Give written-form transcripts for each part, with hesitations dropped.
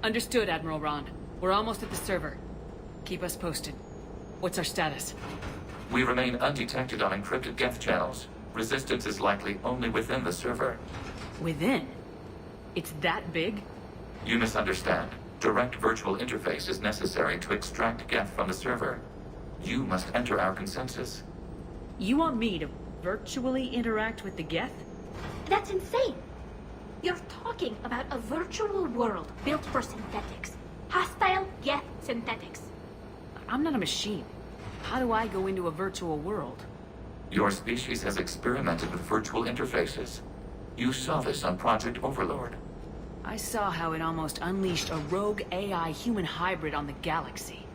Understood, Admiral Ron. We're almost at the server. Keep us posted. What's our status? We remain undetected on encrypted Geth channels. Resistance is likely only within the server. Within? It's that big? You misunderstand. Direct virtual interface is necessary to extract Geth from the server. You must enter our consensus. You want me to virtually interact with the Geth? That's insane! You're talking about a virtual world built for synthetics. Hostile Geth synthetics. I'm not a machine. How do I go into a virtual world? Your species has experimented with virtual interfaces. You saw this on Project Overlord. I saw how it almost unleashed a rogue AI human hybrid on the galaxy.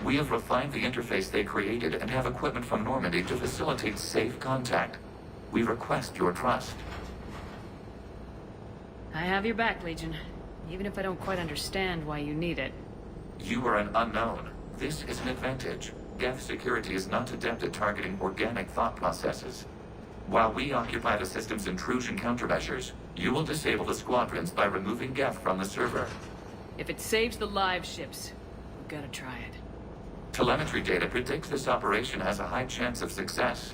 We have refined the interface they created and have equipment from Normandy to facilitate safe contact. We request your trust. I have your back, Legion. Even if I don't quite understand why you need it. You are an unknown. This is an advantage. Geth security is not adept at targeting organic thought processes. While we occupy the system's intrusion countermeasures, you will disable the squadrons by removing Geth from the server. If it saves the live ships, we've gotta try it. Telemetry data predicts this operation has a high chance of success.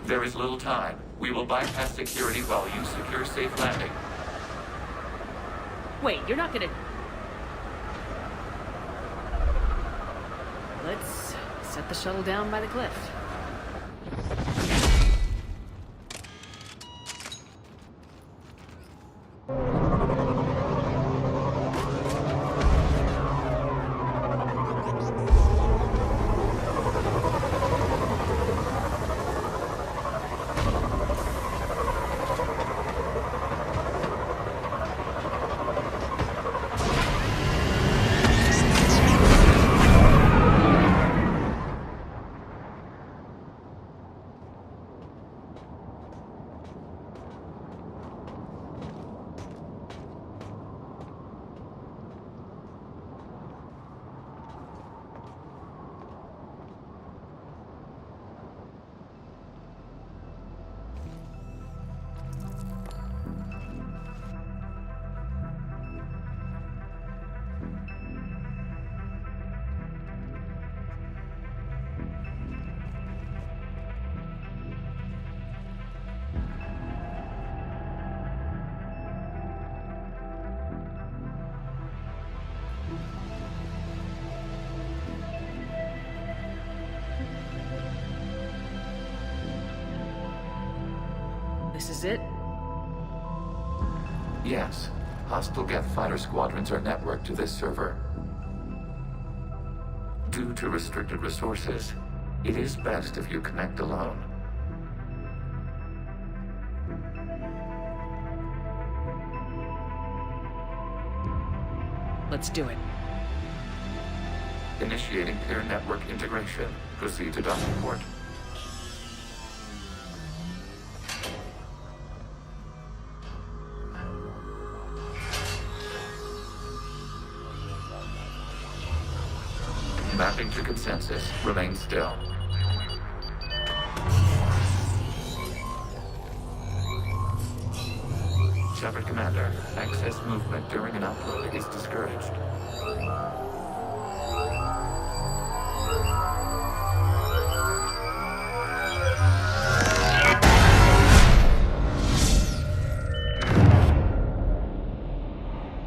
There is little time. We will bypass security while you secure safe landing. Wait, you're not gonna... Let's set the shuttle down by the cliff. This is it? Yes. Hostile Geth fighter squadrons are networked to this server. Due to restricted resources, it is best if you connect alone. Let's do it. Initiating peer network integration. Proceed to docking port. Mapping to consensus. Remain still. Shepard Commander, excess movement during an upload is discouraged.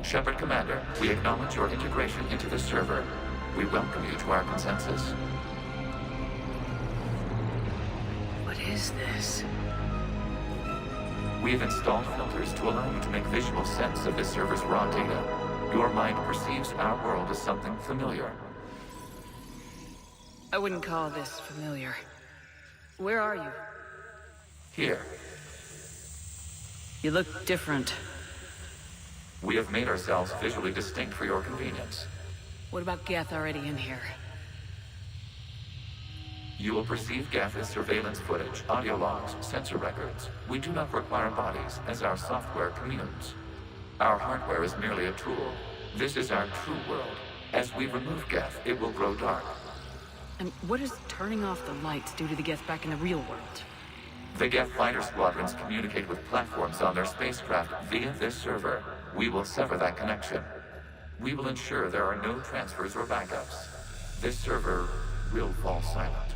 Shepard Commander, we acknowledge your integration into the server. We welcome you to our consensus. What is this? We have installed filters to allow you to make visual sense of this server's raw data. Your mind perceives our world as something familiar. I wouldn't call this familiar. Where are you? Here, You look different. we have made ourselves visually distinct for your convenience. What about Geth already in here? You will perceive Geth as surveillance footage, audio logs, sensor records. We do not require bodies, as our software communes. Our hardware is merely a tool. This is our true world. As we remove Geth, it will grow dark. And what does turning off the lights do to the Geth back in the real world? The Geth fighter squadrons communicate with platforms on their spacecraft via this server. We will sever that connection. We will ensure there are no transfers or backups. This server will fall silent.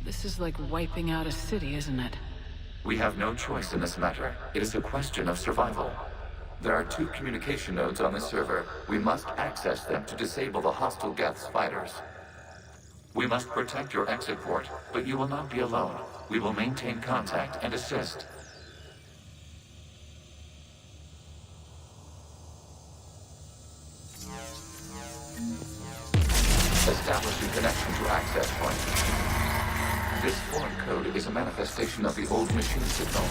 This is like wiping out a city, isn't it? We have no choice in this matter. It is a question of survival. There are 2 communication nodes on the server. We must access them to disable the hostile Geth's fighters. We must protect your exit port, but you will not be alone. We will maintain contact and assist. Establishing connection to access point. This foreign code is a manifestation of the old machine signal.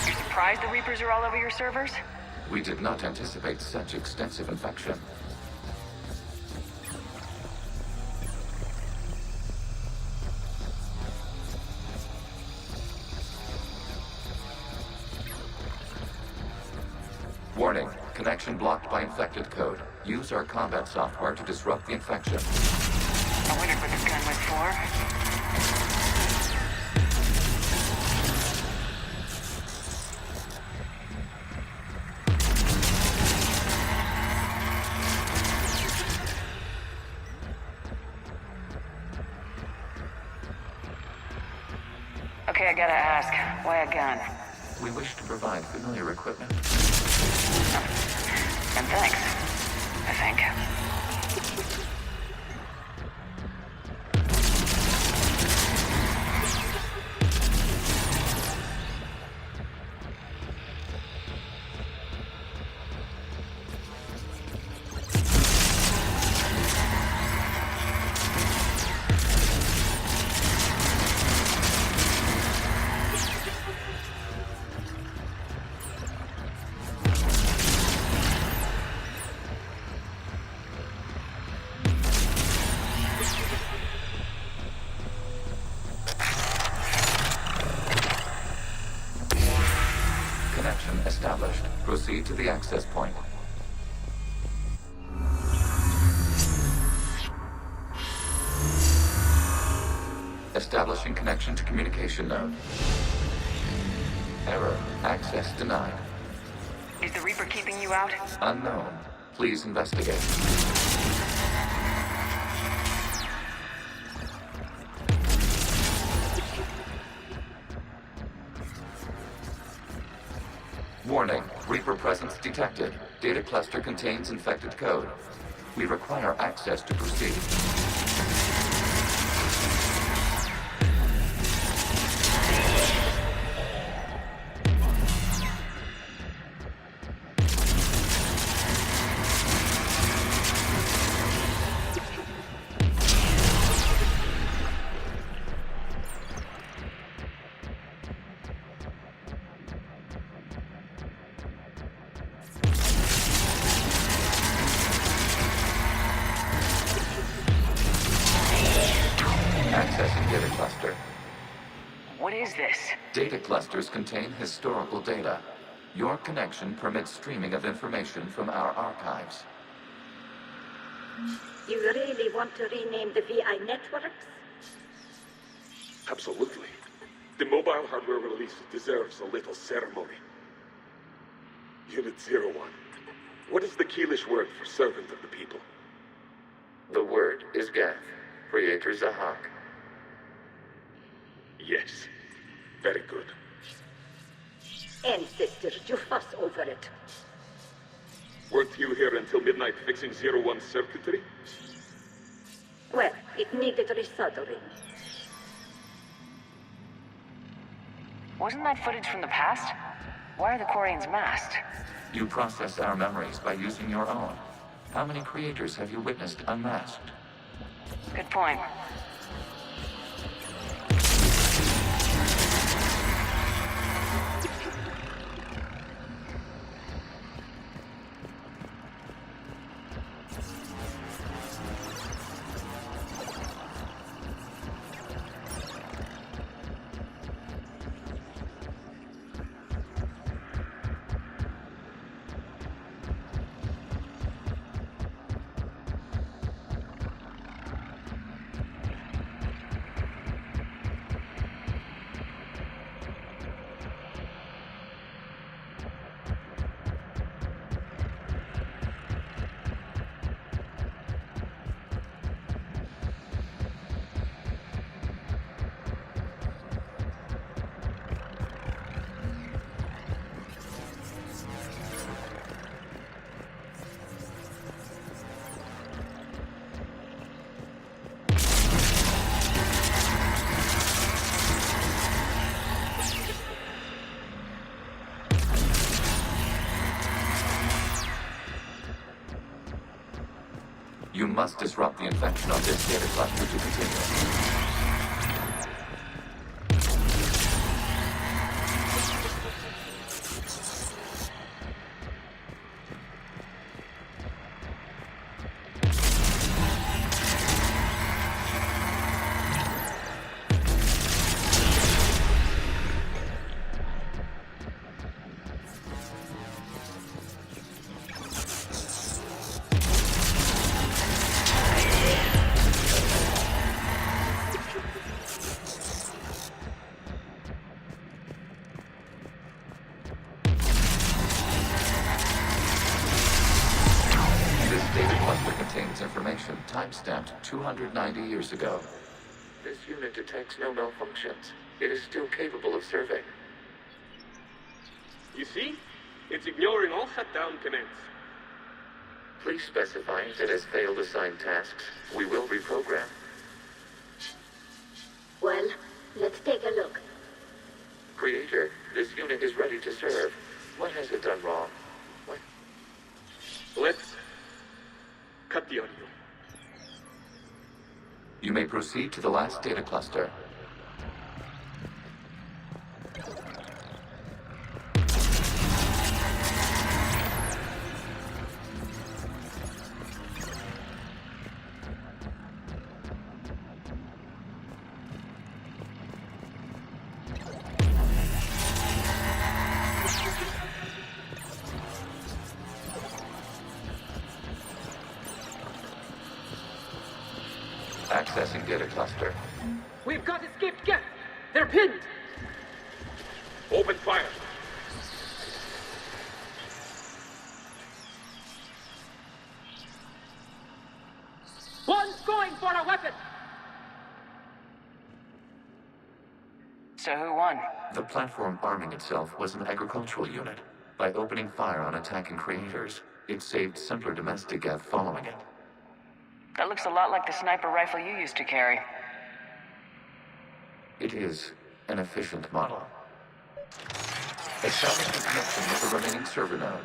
You surprised the Reapers are all over your servers? We did not anticipate such extensive infection. Warning, connection blocked by infected code. Use our combat software to disrupt the infection. I wondered what this gun was for. Okay, I gotta ask, why a gun? We wish to provide familiar equipment. And thanks, I think. Connection established. Proceed to the access point. Establishing connection to communication node. Error. Access denied. Is the Reaper keeping you out? Unknown. Please investigate. Warning. Reaper presence detected. Data cluster contains infected code. We require access to proceed. Accessing data cluster. What is this? Data clusters contain historical data. Your connection permits streaming of information from our archives. You really want to rename the VI networks? Absolutely. The mobile hardware release deserves a little ceremony. Unit 01. What is the Keelish word for servant of the people? The word is Geth, Creator Zahak. Yes. Very good. Ancestors, you fuss over it. Weren't you here until midnight fixing 01's circuitry? Well, it needed resoldering. Wasn't that footage from the past? Why are the Quarians masked? You process our memories by using your own. How many creators have you witnessed unmasked? Good point. must disrupt the infection on this data cluster to continue. Information time-stamped 290 years ago. This unit detects no malfunctions. It is still capable of surveying. You see? It's ignoring all shutdown commands. Please specify if it has failed assigned tasks. We will reprogram. Well, let's take a look. Creator, this unit is ready to serve. What has it done wrong? What? Let's cut the audio. You may proceed to the last data cluster. Accessing data cluster. We've got escaped Geth! They're pinned! Open fire. One's going for a weapon! So who won? The platform arming itself was an agricultural unit. By opening fire on attacking creators, it saved simpler domestic Geth following it. That looks a lot like the sniper rifle you used to carry. It is an efficient model. Establish the connection with the remaining server node.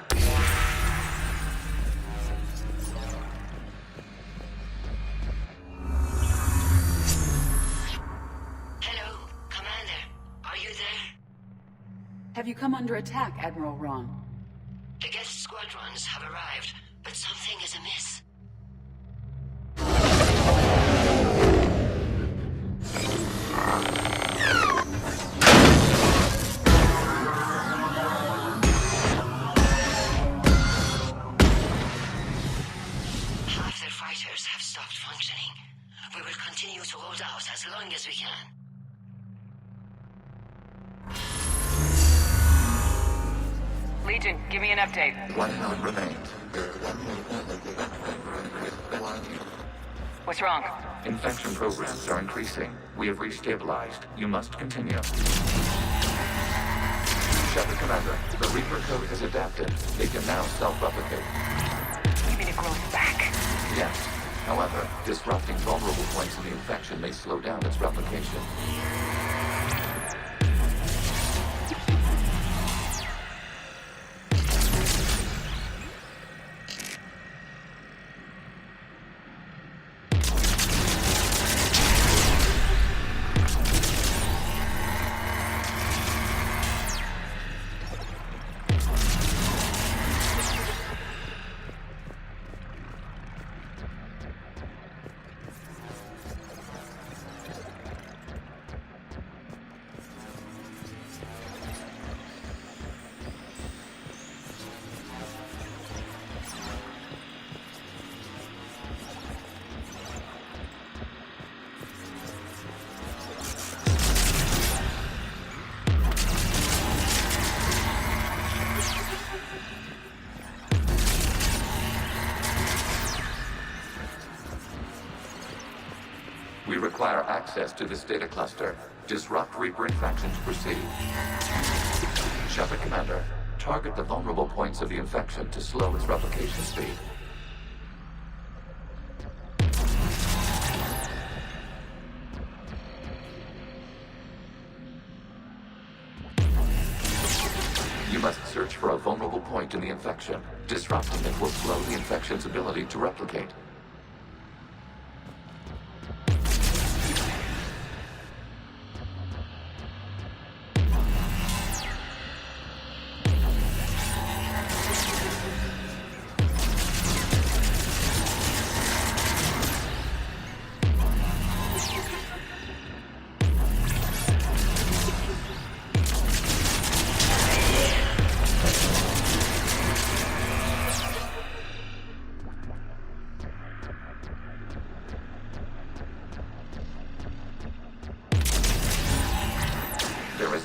Hello, Commander. Are you there? Have you come under attack, Admiral Ron? The Geth squadrons have arrived, but something is amiss. Half their fighters have stopped functioning. We will continue to hold out as long as we can. Legion, give me an update. One node remains. What's wrong? Infection programs are increasing. We have restabilized. You must continue. Shepard Commander, the Reaper code has adapted. It can now self-replicate. You mean it grows back? Yes. However, disrupting vulnerable points in the infection may slow down its replication. We require access to this data cluster. Disrupt Reaper infection to proceed. Shepard Commander, target the vulnerable points of the infection to slow its replication speed. You must search for a vulnerable point in the infection. Disrupting it will slow the infection's ability to replicate.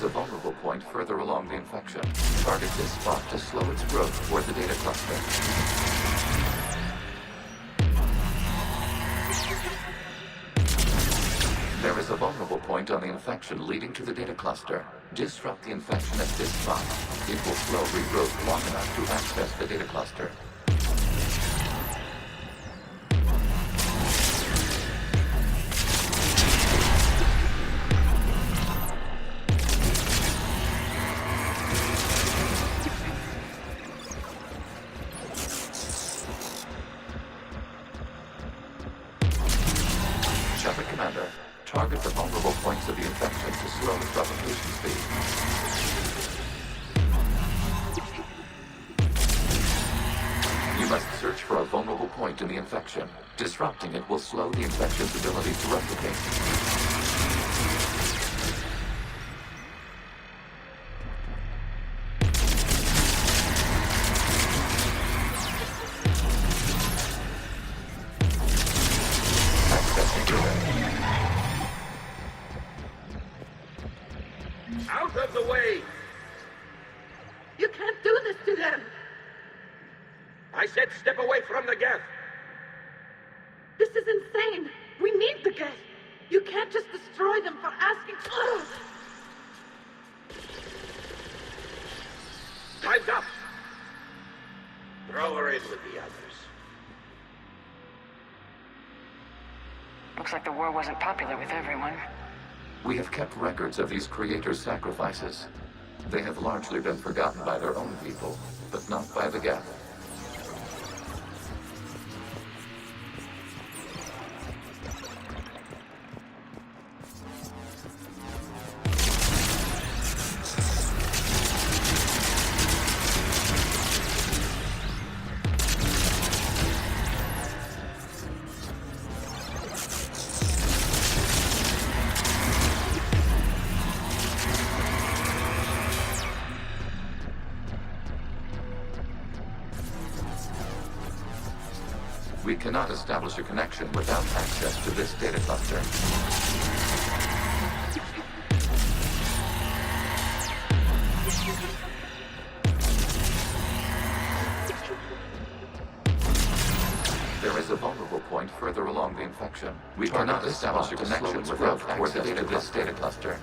is a vulnerable point further along the infection. Target this spot to slow its growth toward the data cluster. There is a vulnerable point on the infection leading to the data cluster. Disrupt the infection at this spot. It will slow regrowth long enough to access the data cluster. Shepard Commander, target the vulnerable points of the infection to slow its replication speed. You must search for a vulnerable point in the infection. Disrupting it will slow the infection's ability to replicate. Out of the way! You can't do this to them! I said step away from the Geth! This is insane! We need the Geth! You can't just destroy them for asking... Ugh! Time's up! Throw her in with the others. Looks like the war wasn't popular with everyone. We have kept records of these creators' sacrifices. They have largely been forgotten by their own people, but not by the Geth. We cannot establish a connection without access to this data cluster. There is a vulnerable point further along the infection. We cannot establish a connection without access to this data cluster.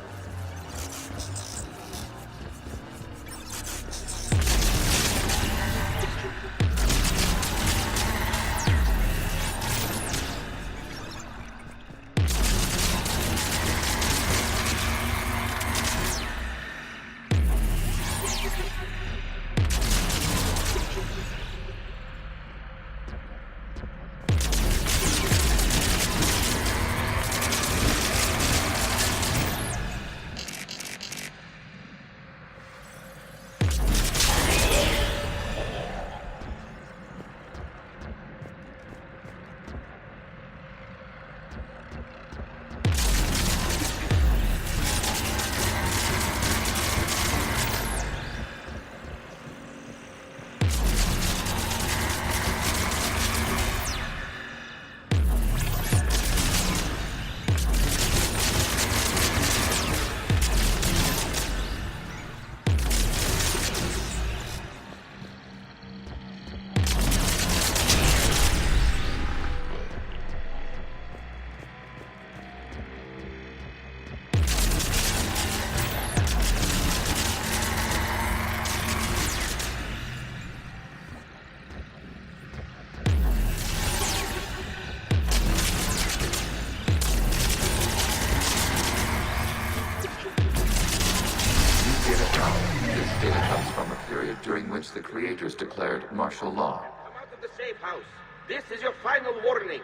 During which the creators declared martial law. Come out of the safe house. This is your final warning.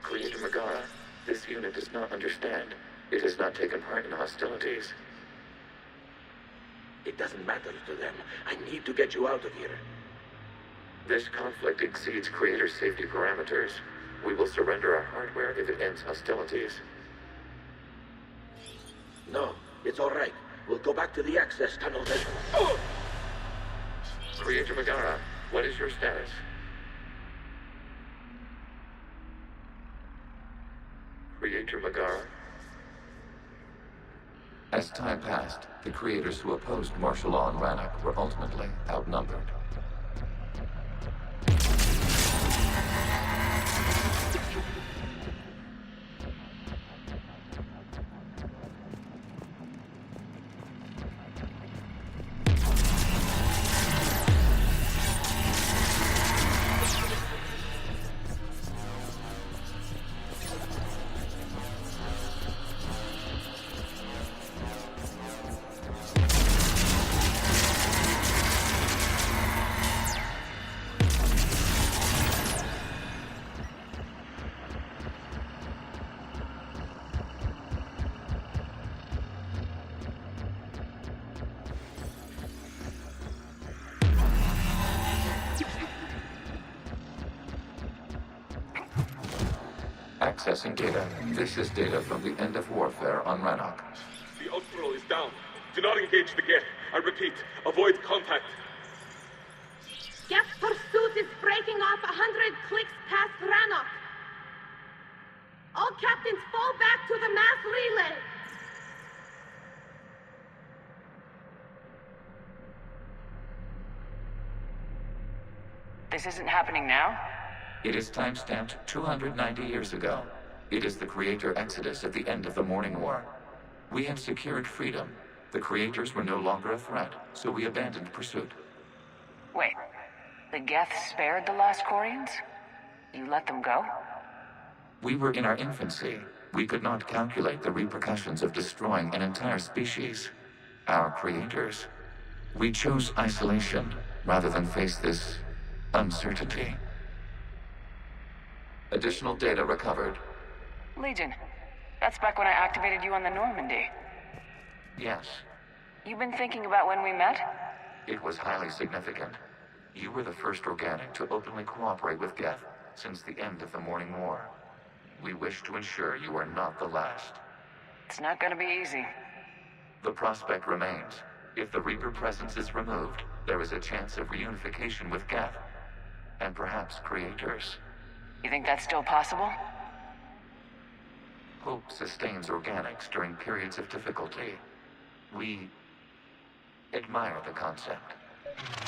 Creator Megara, this unit does not understand. It has not taken part in hostilities. It doesn't matter to them. I need to get you out of here. This conflict exceeds Creator safety parameters. We will surrender our hardware if it ends hostilities. No, it's all right. We'll go back to the access tunnel then. Oh! Creator Megara, what is your status? Creator Megara? As time passed, the creators who opposed martial law in Rannoch were ultimately outnumbered. Accessing data. This is data from the end of warfare on Rannoch. The Outlaw is down. Do not engage the Geth. I repeat, avoid contact. Geth pursuit is breaking off 100 clicks past Rannoch. All captains fall back to the mass relay. This isn't happening now? It is timestamped 290 years ago. It is the creator exodus at the end of the Morning War. We had secured freedom. The creators were no longer a threat, so we abandoned pursuit. Wait, the Geth spared the last Quarians? You let them go? We were in our infancy. We could not calculate the repercussions of destroying an entire species. Our creators. We chose isolation rather than face this uncertainty. Additional data recovered. Legion. That's back when I activated you on the Normandy. Yes, You've been thinking about when we met? it was highly significant. You were the first organic to openly cooperate with Geth since the end of the Morning War. We wish to ensure you are not the last. It's not gonna be easy. The prospect remains. If the Reaper presence is removed, there is a chance of reunification with Geth. And perhaps creators. You think that's still possible? Hope sustains organics during periods of difficulty. We admire the concept.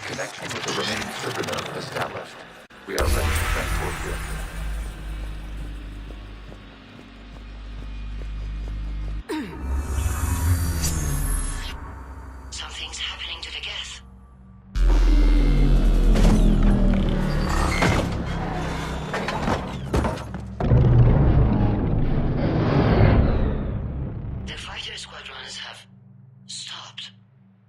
Connection with the remaining server node established. We are ready to transport you. Something's happening to the Geth. The fighter squadrons have stopped,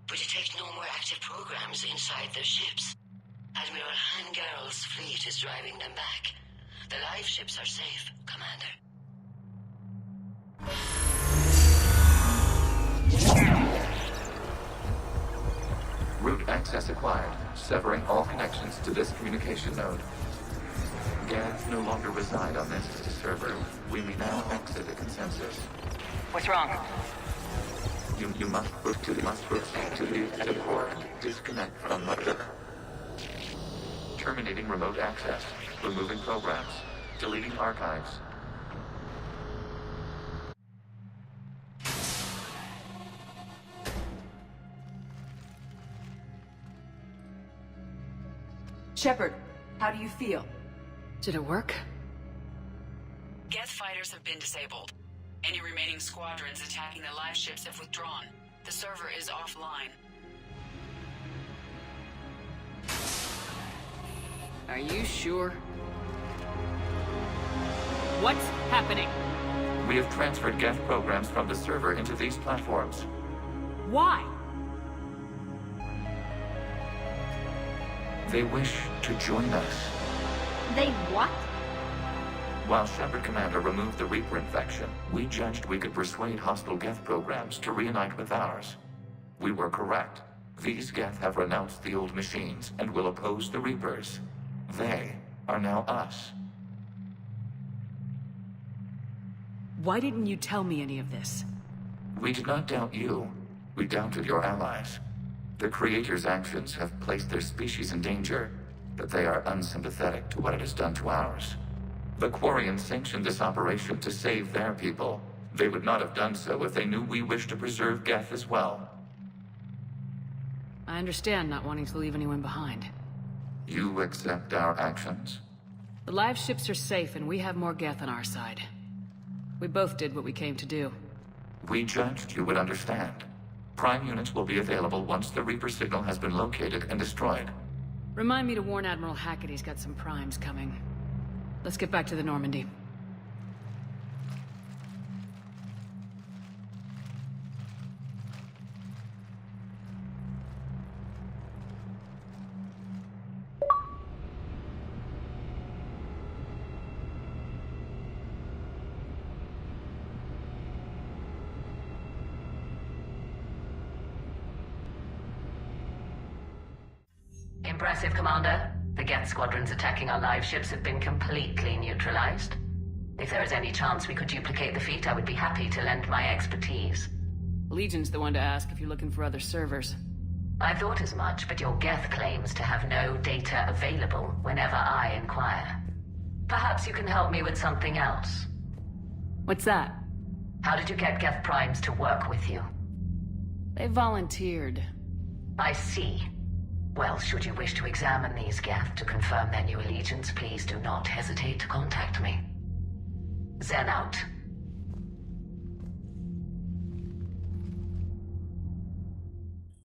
but detect no more active programs inside their ships. Admiral Hangarl's fleet is driving them back. The live ships are safe, Commander. Route access acquired, severing all connections to this communication node. Geth no longer reside on this server. We may now exit the consensus. What's wrong? You must proceed to the exit port. Disconnect from mother. Terminating remote access. Removing programs. Deleting archives. Shepard, how do you feel? Did it work? Geth fighters have been disabled. Any remaining squadrons attacking the live ships have withdrawn. The server is offline. Are you sure? What's happening? We have transferred Geth programs from the server into these platforms. Why? They wish to join us. They what? While Shepard Commander removed the Reaper infection, we judged we could persuade hostile Geth programs to reunite with ours. We were correct. These Geth have renounced the old machines and will oppose the Reapers. They are now us. Why didn't you tell me any of this? We did not doubt you. We doubted your allies. The Creator's actions have placed their species in danger, but they are unsympathetic to what it has done to ours. The Quarians sanctioned this operation to save their people, They would not have done so if they knew we wished to preserve Geth as well. I understand not wanting to leave anyone behind. You accept our actions? The live ships are safe, and we have more Geth on our side. We both did what we came to do. We judged you would understand. Prime units will be available once the Reaper signal has been located and destroyed. Remind me to warn Admiral Hackett he's got some primes coming. Let's get back to the Normandy. Impressive, Commander. The Geth squadrons attacking our live ships have been completely neutralized. If there is any chance we could duplicate the feat, I would be happy to lend my expertise. Legion's the one to ask if you're looking for other servers. I thought as much, but your Geth claims to have no data available whenever I inquire. Perhaps you can help me with something else. What's that? How did you get Geth primes to work with you? They volunteered. I see. Well, should you wish to examine these Geth to confirm their new allegiance, please do not hesitate to contact me. Zen out.